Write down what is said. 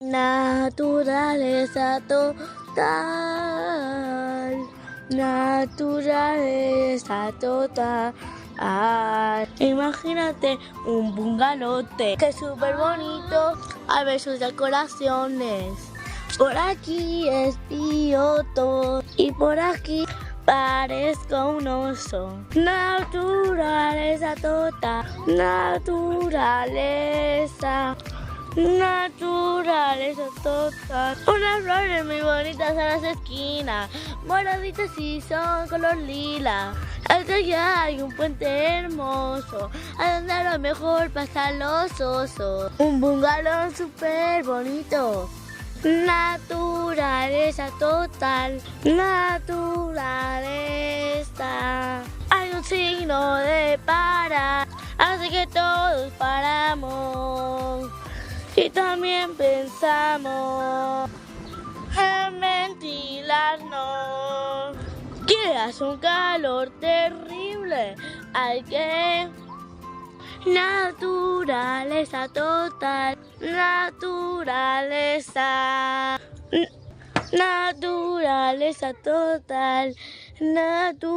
Naturaleza total. Naturaleza total. Imagínate un bungalote que es súper bonito, a ver sus decoraciones. Por aquí es Pioto y por aquí parezco un oso. Naturaleza total, naturaleza. Naturaleza total. Unas flores muy bonitas a las esquinas, moraditas y son color lila. Hasta allá hay un puente hermoso, a donde a lo mejor pasan los osos. Un bungalow súper bonito. Naturaleza total, naturaleza. Hay un signo de parar, así que todos paramos. Y también pensamos en ventilarnos. Que hace un calor terrible, hay que... Naturaleza total, naturaleza. Naturaleza total, naturaleza.